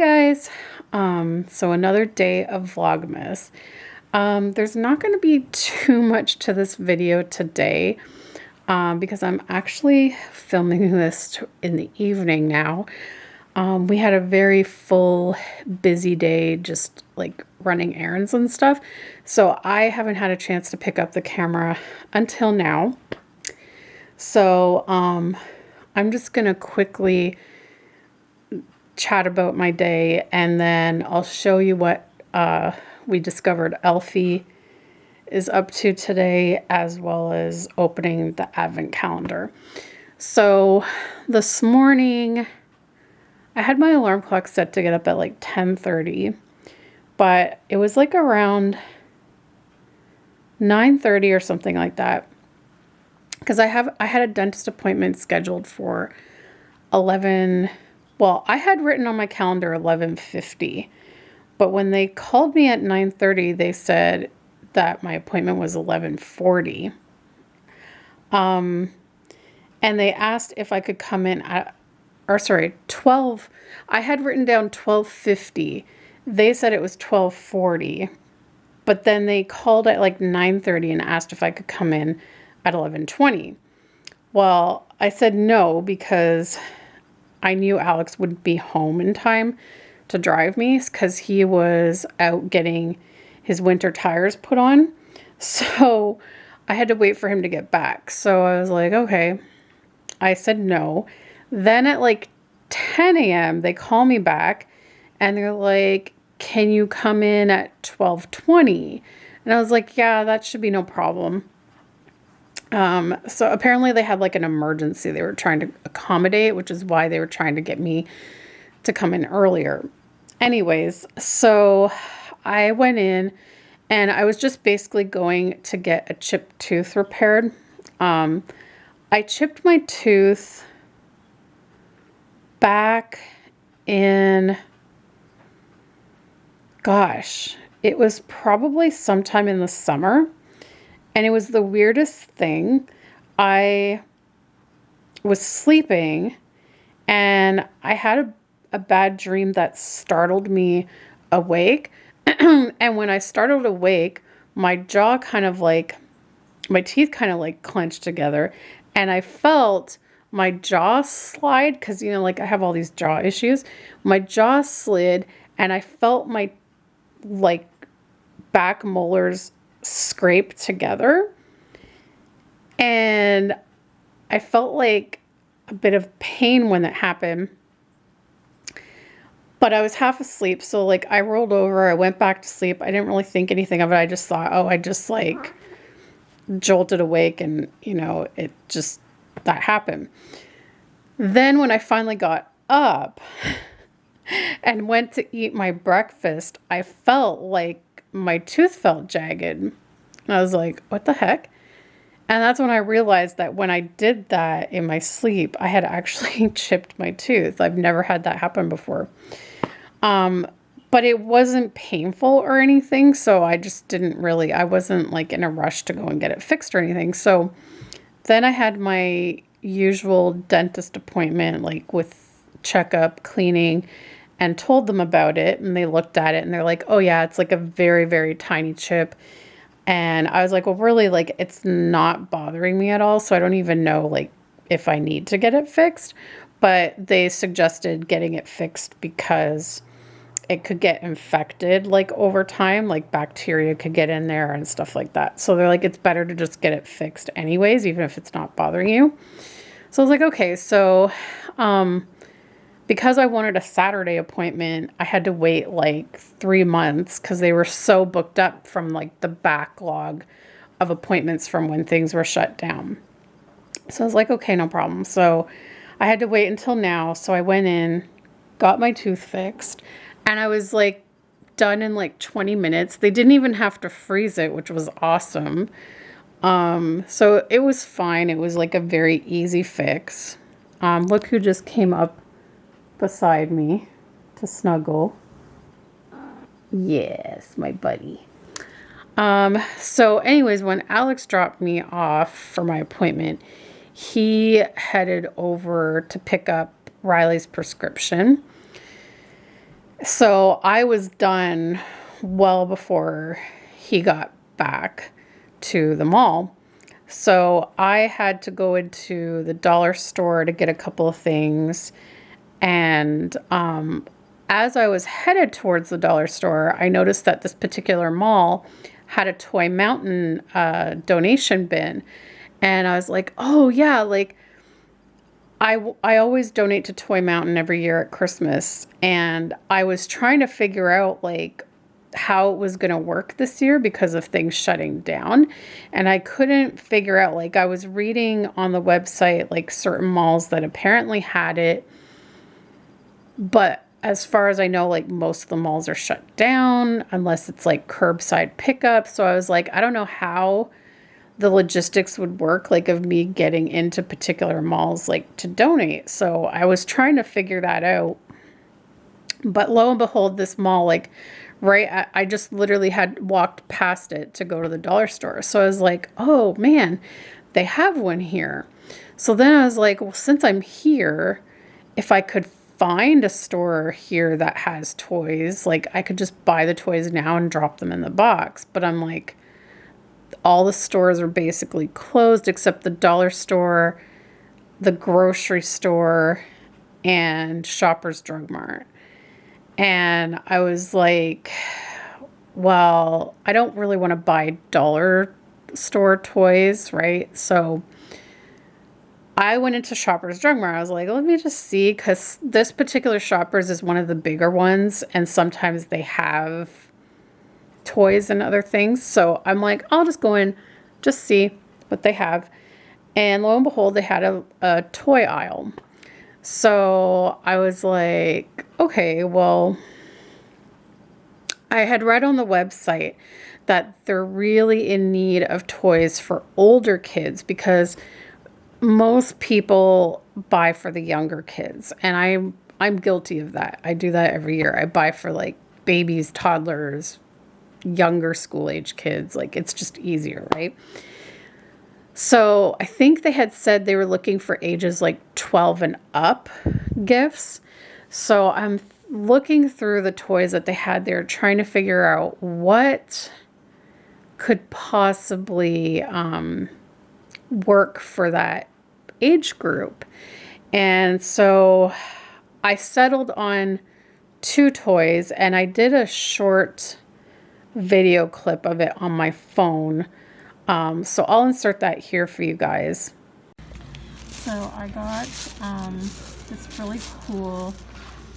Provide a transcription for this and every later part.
Guys. So another day of Vlogmas. There's not going to be too much to this video today because I'm actually filming this in the evening now. We had a very full, busy day, just like running errands and stuff. So I haven't had a chance to pick up the camera until now. So I'm just going to quickly chat about my day, and then I'll show you what we discovered Elfie is up to today, as well as opening the advent calendar. So this morning I had my alarm clock set to get up at like 10:30, but it was like around 9:30 or something like that, because I had a dentist appointment scheduled for 11. Well, I had written on my calendar 11:50, but when they called me at 9:30, they said that my appointment was 11:40. And they asked if I could come in at, or sorry, 12. I had written down 12:50. They said it was 12:40, but then they called at like 9:30 and asked if I could come in at 11:20. Well, I said no because I knew Alex wouldn't be home in time to drive me because he was out getting his winter tires put on. So I had to wait for him to get back. So I was like, okay. I said no. Then at like 10 a.m., they call me back and they're like, can you come in at 12:20? And I was like, yeah, that should be no problem. So apparently they had like an emergency they were trying to accommodate, which is why they were trying to get me to come in earlier. Anyways, so I went in and I was just basically going to get a chipped tooth repaired. I chipped my tooth back in, gosh, it was probably sometime in the summer. And it was the weirdest thing. I was sleeping and I had a bad dream that startled me awake. And when I startled awake, my jaw kind of like, my teeth kind of like clenched together. And I felt my jaw slide because, you know, like I have all these jaw issues. My jaw slid and I felt my like back molars scrape together, and I felt like a bit of pain when that happened, but I was half asleep, so like I rolled over, I went back to sleep. I didn't really think anything of it. I just thought, oh, I just like jolted awake, and you know, it just, that happened. Then when I finally got up and went to eat my breakfast, I felt like my tooth felt jagged. And I was like, what the heck? And that's when I realized that when I did that in my sleep, I had actually chipped my tooth. I've never had that happen before. But it wasn't painful or anything. So I just didn't really, I wasn't like in a rush to go and get it fixed or anything. So then I had my usual dentist appointment, like with checkup, cleaning, and told them about it, and they looked at it and they're like, oh yeah, it's like a very, very tiny chip. And I was like, well, really, like, it's not bothering me at all, so I don't even know like if I need to get it fixed. But they suggested getting it fixed because it could get infected like over time, like bacteria could get in there and stuff like that. So they're like, it's better to just get it fixed anyways, even if it's not bothering you. So I was like, okay. So because I wanted a Saturday appointment, I had to wait like 3 months because they were so booked up from like the backlog of appointments from when things were shut down. So I was like, okay, no problem. So I had to wait until now. So I went in, got my tooth fixed, and I was like done in like 20 minutes. They didn't even have to freeze it, which was awesome. So it was fine. It was like a very easy fix. Look who just came up beside me to snuggle. Yes, my buddy. So anyways, when Alex dropped me off for my appointment, he headed over to pick up Riley's prescription. So I was done well before he got back to the mall. So I had to go into the dollar store to get a couple of things. And as I was headed towards the dollar store, I noticed that this particular mall had a Toy Mountain donation bin. And I was like, oh, yeah, like I always donate to Toy Mountain every year at Christmas. And I was trying to figure out like how it was going to work this year because of things shutting down. And I couldn't figure out, like, I was reading on the website, like certain malls that apparently had it. But as far as I know, like most of the malls are shut down unless it's like curbside pickup. So I was like, I don't know how the logistics would work, like of me getting into particular malls, like to donate. So I was trying to figure that out. But lo and behold, this mall, like I just literally had walked past it to go to the dollar store. So I was like, oh man, they have one here. So then I was like, well, since I'm here, if I could find a store here that has toys, like I could just buy the toys now and drop them in the box. But I'm like, all the stores are basically closed except the dollar store, the grocery store, and Shoppers Drug Mart. And I was like, well, I don't really want to buy dollar store toys, right? So I went into Shoppers Drug Mart. I was like, let me just see, because this particular Shoppers is one of the bigger ones, and sometimes they have toys and other things. So I'm like, I'll just go in, just see what they have. And lo and behold, they had a toy aisle. So I was like, okay, well, I had read on the website that they're really in need of toys for older kids because most people buy for the younger kids. And I'm guilty of that. I do that every year. I buy for like babies, toddlers, younger school age kids. Like it's just easier, right? So I think they had said they were looking for ages like 12 and up gifts. So I'm looking through the toys that they had there, trying to figure out what could possibly work for that age group. And so I settled on 2 toys, and I did a short video clip of it on my phone. So I'll insert that here for you guys. So I got this really cool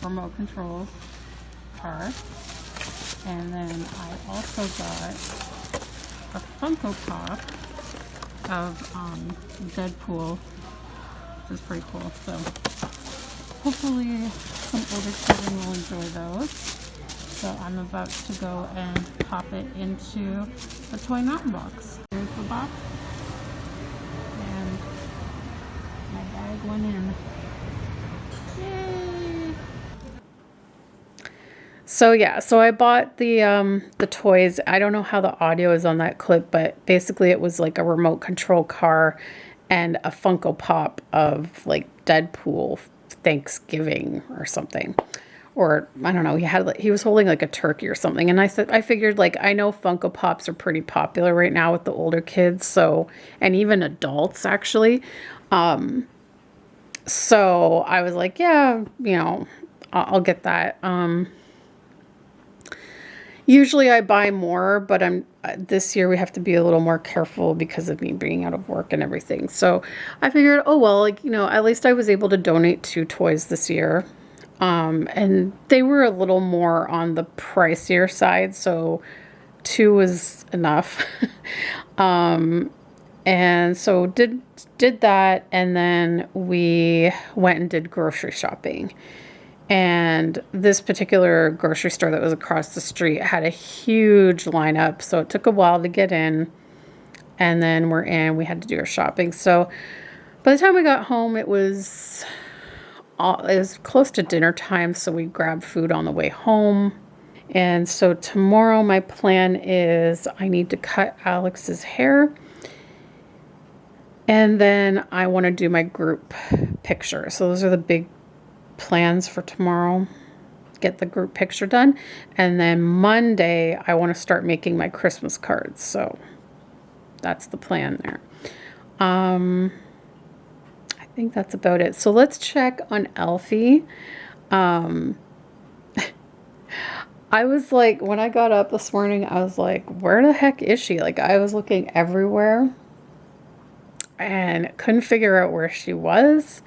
remote control car, and then I also got a Funko Pop of Deadpool, which is pretty cool. So hopefully some older children will enjoy those. So I'm about to go and pop it into the Toy Mountain box. There's the box, and my bag went in. Yay! So yeah, so I bought the toys. I don't know how the audio is on that clip, but basically it was like a remote control car and a Funko Pop of like Deadpool Thanksgiving or something. Or I don't know, he was holding like a turkey or something. And I figured, like, I know Funko Pops are pretty popular right now with the older kids, so, and even adults actually. So I was like, yeah, you know, I'll get that. Usually I buy more, but this year we have to be a little more careful because of me being out of work and everything. So I figured, oh well, like, you know, at least I was able to donate 2 toys this year. And they were a little more on the pricier side, so 2 was enough. And so did that, and then we went and did grocery shopping. And this particular grocery store that was across the street had a huge lineup, so it took a while to get in. And then we're in, we had to do our shopping. So by the time we got home, it was close to dinner time, so we grabbed food on the way home. And so tomorrow my plan is I need to cut Alex's hair, and then I want to do my group picture. So those are the big plans for tomorrow. get the group picture done. And then Monday, I want to start making my Christmas cards. So that's the plan there. I think that's about it. So let's check on Elfie. I was like, when I got up this morning, I was like, where the heck is she? Like, I was looking everywhere and couldn't figure out where she was.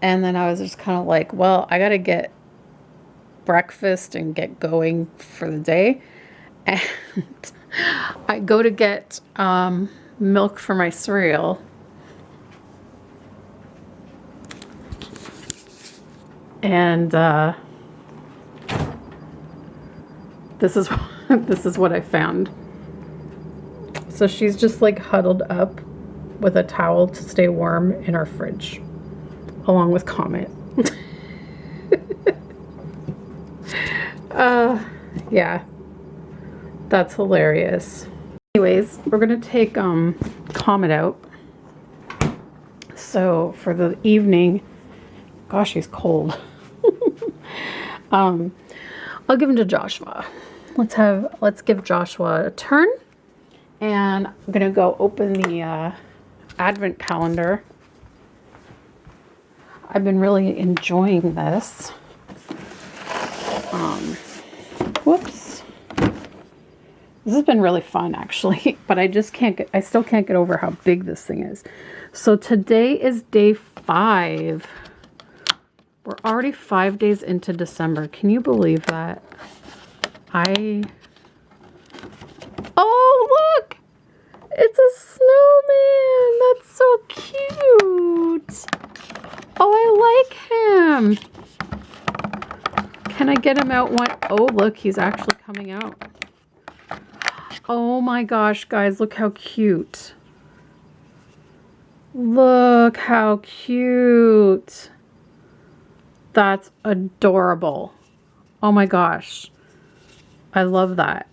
And then I was just kind of like, well, I got to get breakfast and get going for the day. And I go to get milk for my cereal. And this is what I found. So she's just like huddled up with a towel to stay warm in our fridge, along with Comet. Yeah, that's hilarious. Anyways, we're gonna take Comet out. So for the evening, gosh, he's cold. I'll give him to Joshua. Let's give Joshua a turn. And I'm gonna go open the advent calendar. I've been really enjoying this. Whoops. This has been really fun actually, but I still can't get over how big this thing is. So today is day 5. We're already 5 days into December. Can you believe that? Oh, look! It's a snowman! That's so cute! Oh, I like him! Can I get him out one? Oh, look, he's actually coming out. Oh my gosh, guys, look how cute. Look how cute. That's adorable. Oh my gosh. I love that.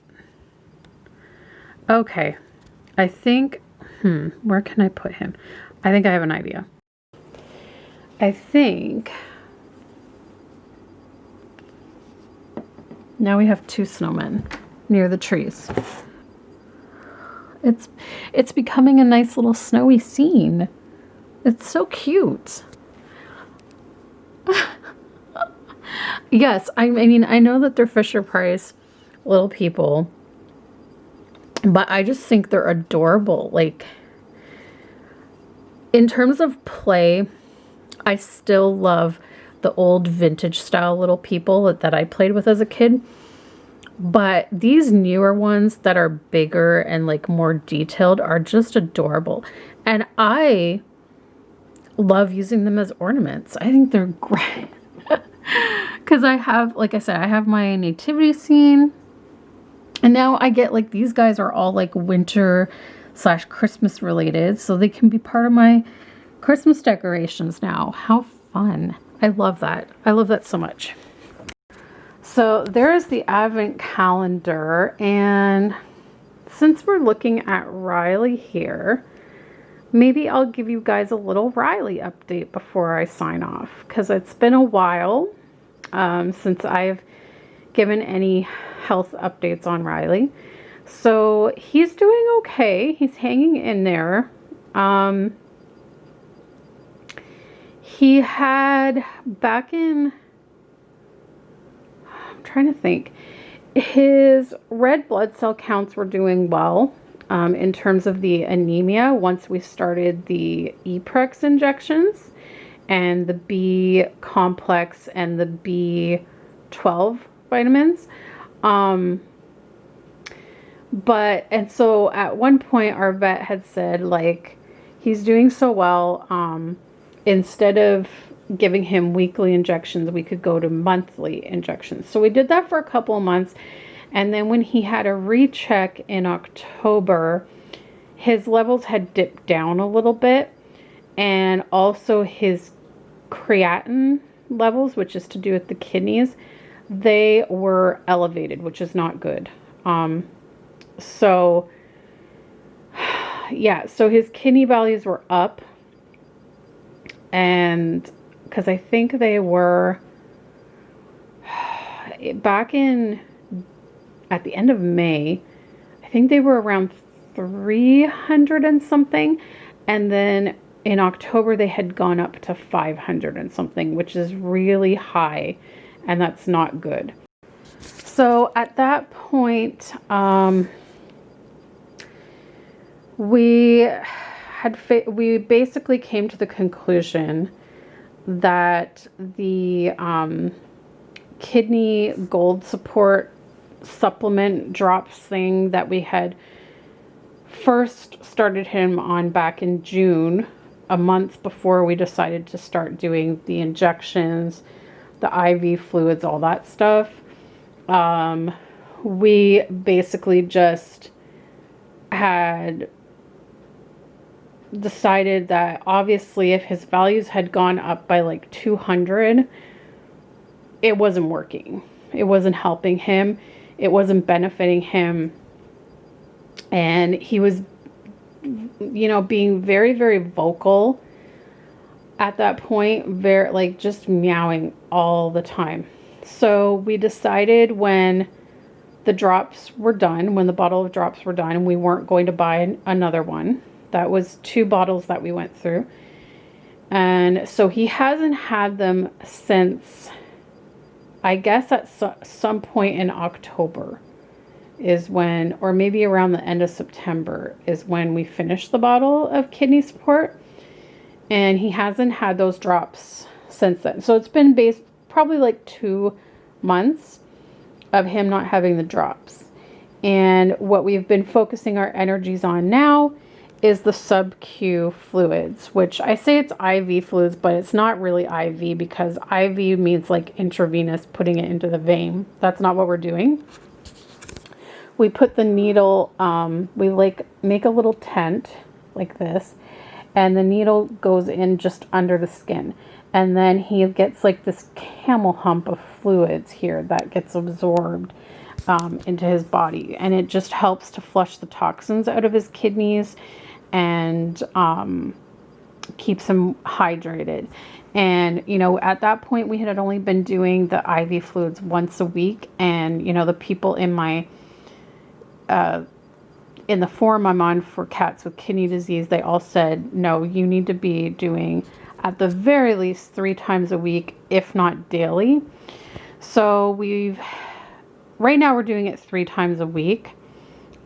Okay. I think, where can I put him? I think I have an idea. I think now we have 2 snowmen near the trees. It's becoming a nice little snowy scene. It's so cute. Yes, I mean, I know that they're Fisher Price little people, but I just think they're adorable. Like, in terms of play, I still love the old vintage style little people that I played with as a kid. But these newer ones that are bigger and like more detailed are just adorable. And I love using them as ornaments. I think they're great. Because I have, like I said, I have my nativity scene. And now I get like, these guys are all like winter / Christmas related. So they can be part of my Christmas decorations now. How fun. I love that. I love that so much. So there's the advent calendar, and since we're looking at Riley here, maybe I'll give you guys a little Riley update before I sign off, because it's been a while since I've given any health updates on Riley. So he's doing okay. He's hanging in there. He had back in, trying to think, his red blood cell counts were doing well in terms of the anemia once we started the E-Prex injections and the B complex and the B12 vitamins. And so at one point our vet had said, like, he's doing so well, instead of giving him weekly injections, we could go to monthly injections. So we did that for a couple of months. And then when he had a recheck in October, his levels had dipped down a little bit. And also his creatinine levels, which is to do with the kidneys, they were elevated, which is not good. So yeah, so his kidney values were up. And because I think they were, back in, at the end of May, I think they were around 300 and something. And then in October, they had gone up to 500 and something, which is really high. And that's not good. So at that point, we basically came to the conclusion that the kidney gold support supplement drops thing that we had first started him on back in June, a month before we decided to start doing the injections, the IV fluids, all that stuff. We basically just had decided that obviously if his values had gone up by like 200, it wasn't working. It wasn't helping him. It wasn't benefiting him. And he was, you know, being very, very vocal at that point, very like just meowing all the time. So we decided when the drops were done, when the bottle of drops were done, we weren't going to buy another one. That was 2 bottles that we went through. And so he hasn't had them since, I guess at some point in October is when, or maybe around the end of September is when we finished the bottle of kidney support. And he hasn't had those drops since then. So it's been probably like 2 months of him not having the drops. And what we've been focusing our energies on now is the sub-Q fluids, which I say it's IV fluids, but it's not really IV because IV means like intravenous, putting it into the vein. That's not what we're doing. We put the needle, we like make a little tent like this, and the needle goes in just under the skin. And then he gets like this camel hump of fluids here that gets absorbed into his body. And it just helps to flush the toxins out of his kidneys and keeps him hydrated. And, you know, at that point we had only been doing the IV fluids once a week. And, you know, the people in my, in the forum I'm on for cats with kidney disease, they all said, no, you need to be doing at the very least 3 times a week, if not daily. So right now we're doing it 3 times a week.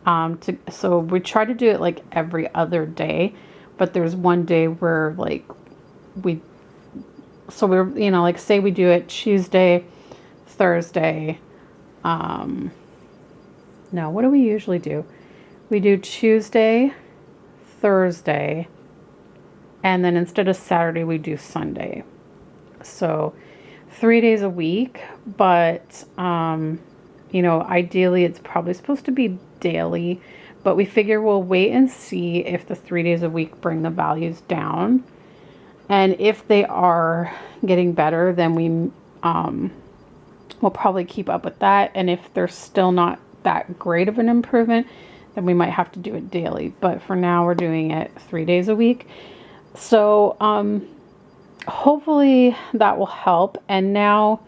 So we try to do it like every other day, but there's one day where like we're, you know, like say we do it Tuesday, Thursday. No, what do we usually do? We do Tuesday, Thursday, and then instead of Saturday, we do Sunday. So 3 days a week, but, you know, ideally it's probably supposed to be daily, but we figure we'll wait and see if the 3 days a week bring the values down. And if they are getting better, then we'll probably keep up with that. And if they're still not that great of an improvement, then we might have to do it daily. But for now, we're doing it 3 days a week. So hopefully that will help. And now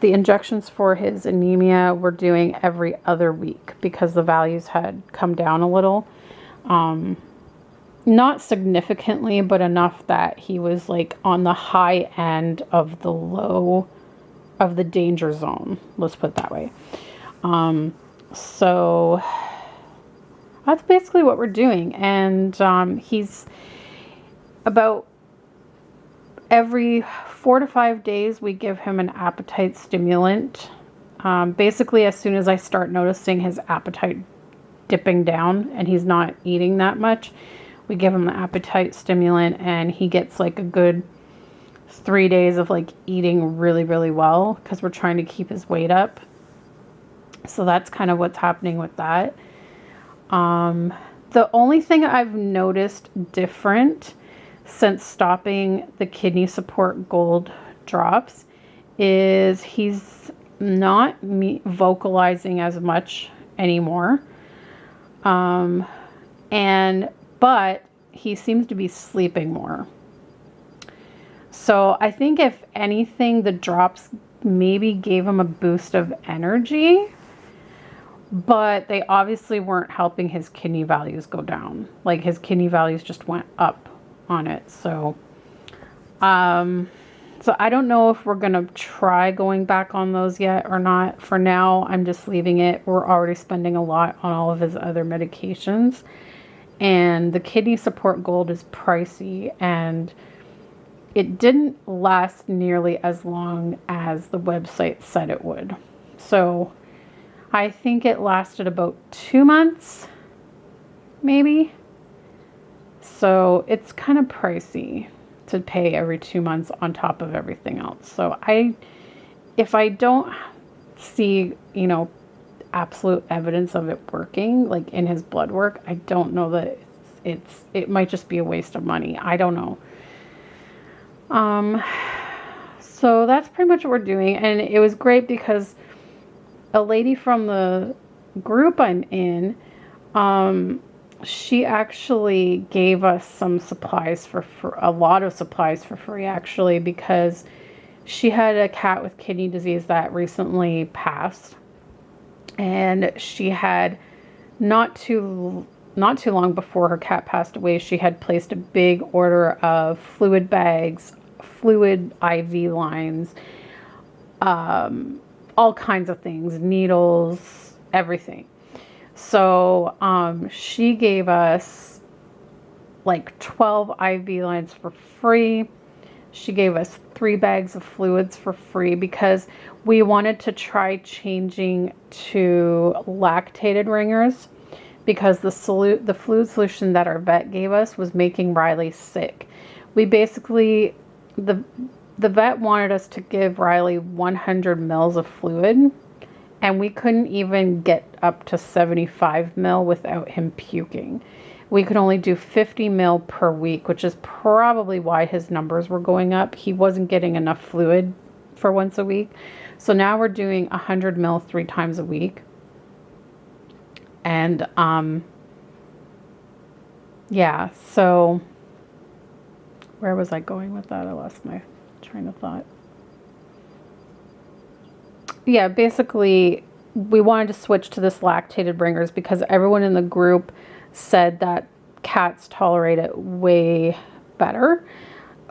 the injections for his anemia we're doing every other week because the values had come down a little. Not significantly, but enough that he was like on the high end of the danger zone. Let's put it that way. So that's basically what we're doing. And he's about every 4 to 5 days, we give him an appetite stimulant. Basically, as soon as I start noticing his appetite dipping down and he's not eating that much, we give him the appetite stimulant, and he gets like a good 3 days of like eating really, really well because we're trying to keep his weight up. So that's kind of what's happening with that. The only thing I've noticed different since stopping the kidney support gold drops is he's not vocalizing as much anymore. But he seems to be sleeping more. So I think if anything, the drops maybe gave him a boost of energy, but they obviously weren't helping his kidney values go down. Like his kidney values just went up on it. So I don't know if we're going to try going back on those yet or not. For now, I'm just leaving it. We're already spending a lot on all of his other medications. And the kidney support gold is pricey, and it didn't last nearly as long as the website said it would. So I think it lasted about 2 months, maybe. So it's kind of pricey to pay every 2 months on top of everything else. So if I don't see, absolute evidence of it working, like in his blood work, I don't know that it might just be a waste of money. I don't know. So that's pretty much what we're doing. And it was great because a lady from the group I'm in, she actually gave us some supplies for a lot of supplies for free, actually, because she had a cat with kidney disease that recently passed. And she had not too long before her cat passed away, she had placed a big order of fluid bags, fluid IV lines, all kinds of things, needles, everything. So she gave us like 12 IV lines for free. She gave us 3 bags of fluids for free because we wanted to try changing to lactated ringers, because the fluid solution that our vet gave us was making Riley sick. We basically, the vet wanted us to give Riley 100 mils of fluid, and we couldn't even get up to 75 mil without him puking. We could only do 50 mil per week, which is probably why his numbers were going up. He wasn't getting enough fluid for once a week. So now we're doing 100 mil 3 times a week. And yeah, so where was I going with that? I lost my train of thought. Yeah, basically we wanted to switch to this lactated ringers because everyone in the group said that cats tolerate it way better.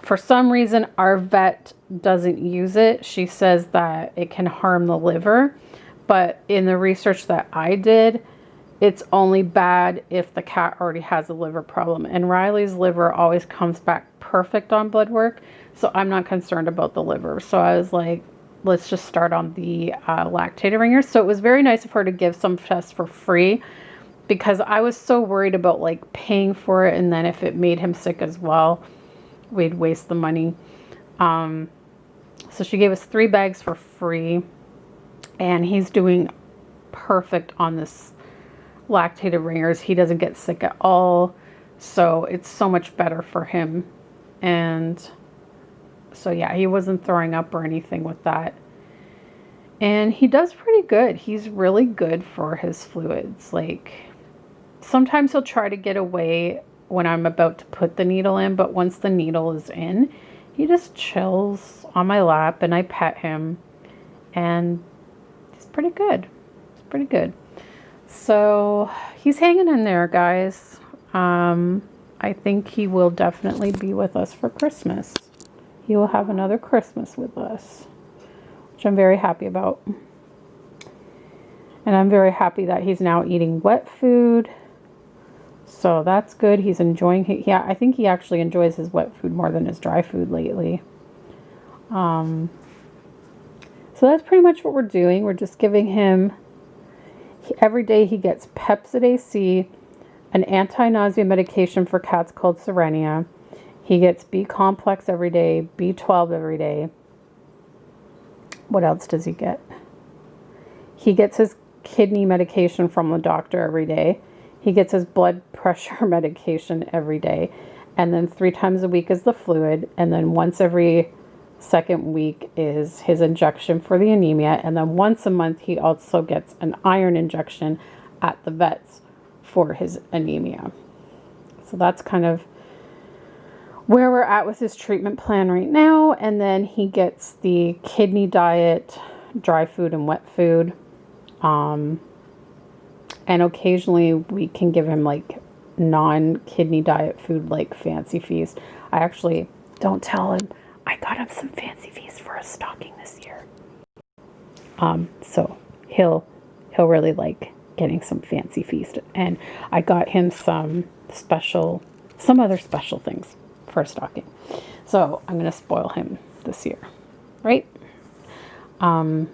For some reason, our vet doesn't use it. She says that it can harm the liver, but in the research that I did, it's only bad if the cat already has a liver problem. And Riley's liver always comes back perfect on blood work, so I'm not concerned about the liver. So I was like, let's just start on the lactated ringers. So it was very nice of her to give some tests for free, because I was so worried about like paying for it, and then if it made him sick as well, we'd waste the money. So she gave us 3 bags for free, and he's doing perfect on this lactated ringers. He doesn't get sick at all, so it's so much better for him. And so yeah, he wasn't throwing up or anything with that, and he does pretty good. He's really good for his fluids. Like, sometimes he'll try to get away when I'm about to put the needle in, but once the needle is in, he just chills on my lap and I pet him, and he's pretty good. It's pretty good. So he's hanging in there, guys. I think he will definitely be with us for Christmas. He will have another Christmas with us, which I'm very happy about. And I'm very happy that he's now eating wet food. So that's good. He's enjoying it. Yeah, I think he actually enjoys his wet food more than his dry food lately. So that's pretty much what we're doing. We're just giving him, every day he gets Pepsid AC, an anti-nausea medication for cats called Serenia. He gets B complex every day, B12 every day. What else does he get? He gets his kidney medication from the doctor every day. He gets his blood pressure medication every day. And then 3 times a week is the fluid. And then once every second week is his injection for the anemia. And then once a month, he also gets an iron injection at the vet's for his anemia. So that's kind of where we're at with his treatment plan right now. And then he gets the kidney diet, dry food and wet food. And occasionally we can give him like non-kidney diet food like Fancy Feast. I actually, don't tell him, I got him some Fancy Feast for a stocking this year. So he'll really like getting some Fancy Feast. And I got him some other special things for a stocking. So I'm going to spoil him this year, right? So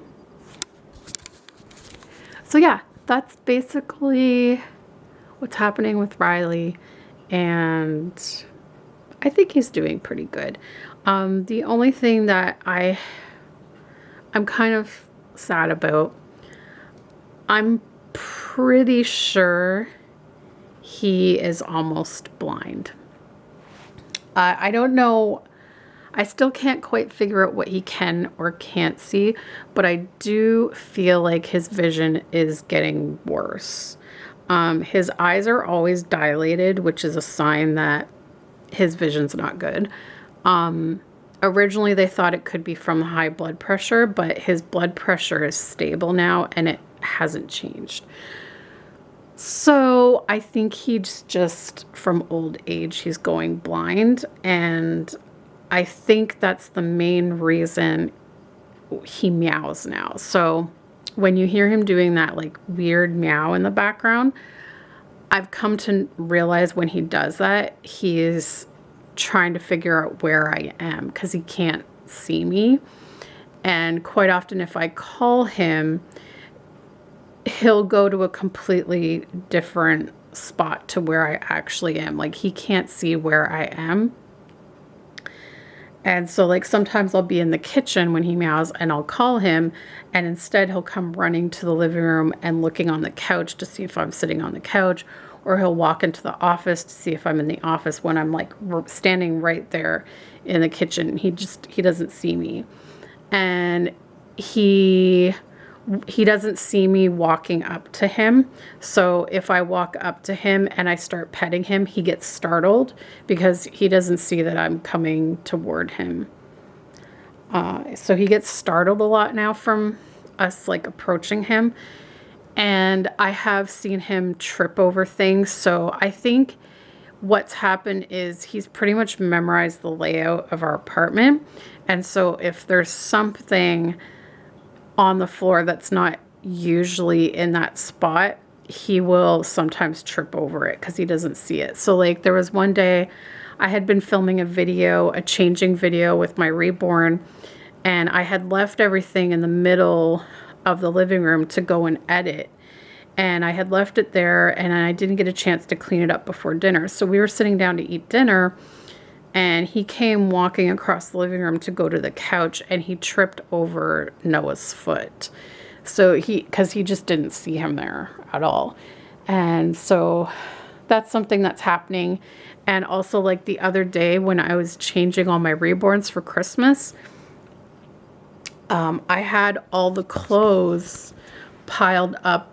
yeah, that's basically what's happening with Riley, and I think he's doing pretty good. The only thing that I'm kind of sad about, I'm pretty sure he is almost blind. I don't know. I still can't quite figure out what he can or can't see, but I do feel like his vision is getting worse. His eyes are always dilated, which is a sign that his vision's not good. Originally, they thought it could be from the high blood pressure, but his blood pressure is stable now and it hasn't changed. So I think he's just from old age, he's going blind, and I think that's the main reason he meows now. So when you hear him doing that like weird meow in the background, I've come to realize when he does that, he is trying to figure out where I am because he can't see me. And quite often if I call him, he'll go to a completely different spot to where I actually am. Like he can't see where I am. And so like sometimes I'll be in the kitchen when he meows and I'll call him, and instead he'll come running to the living room and looking on the couch to see if I'm sitting on the couch, or he'll walk into the office to see if I'm in the office when I'm like standing right there in the kitchen. He doesn't see me. And he doesn't see me walking up to him. So if I walk up to him and I start petting him, he gets startled because he doesn't see that I'm coming toward him. So he gets startled a lot now from us like approaching him. And I have seen him trip over things. So I think what's happened is he's pretty much memorized the layout of our apartment. And so if there's something on the floor that's not usually in that spot, he will sometimes trip over it because he doesn't see it. So like there was one day I had been filming a changing video with my reborn, and I had left everything in the middle of the living room to go and edit. And I had left it there and I didn't get a chance to clean it up before dinner. So we were sitting down to eat dinner, and he came walking across the living room to go to the couch, and he tripped over Noah's foot. So because he just didn't see him there at all. And so that's something that's happening. And also like the other day when I was changing all my reborns for Christmas, I had all the clothes piled up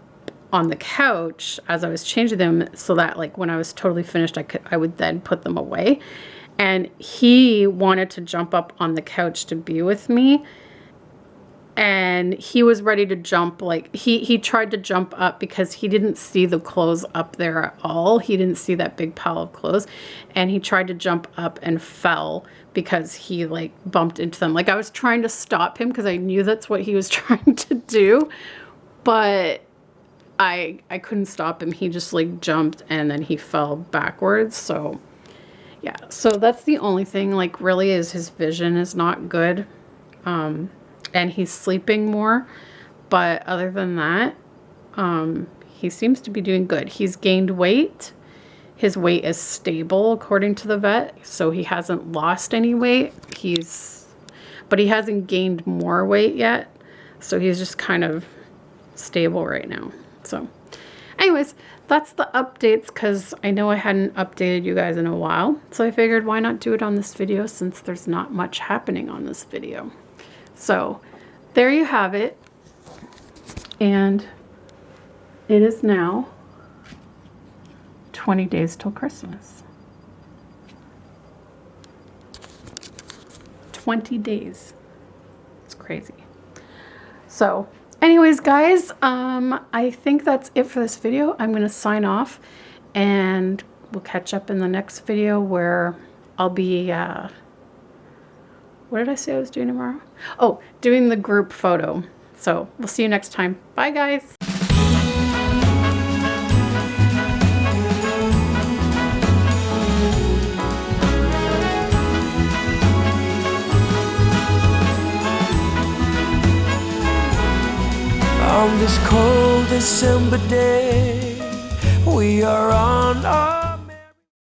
on the couch as I was changing them, so that like when I was totally finished, I would then put them away. And he wanted to jump up on the couch to be with me. And he was ready to jump. Like he tried to jump up because he didn't see the clothes up there at all. He didn't see that big pile of clothes. And he tried to jump up and fell because he like bumped into them. Like I was trying to stop him because I knew that's what he was trying to do. But I couldn't stop him. He just like jumped and then he fell backwards. So yeah, so that's the only thing, like really, is his vision is not good. And he's sleeping more. But other than that, he seems to be doing good. He's gained weight. His weight is stable according to the vet. So he hasn't lost any weight. But he hasn't gained more weight yet. So he's just kind of stable right now. So anyways, that's the updates, because I know I hadn't updated you guys in a while. So I figured why not do it on this video since there's not much happening on this video. So there you have it. And it is now 20 days till Christmas. 20 days. It's crazy. So anyways, guys, I think that's it for this video. I'm going to sign off, and we'll catch up in the next video where I'll be, what did I say I was doing tomorrow? Oh, doing the group photo. So we'll see you next time. Bye, guys. On this cold December day,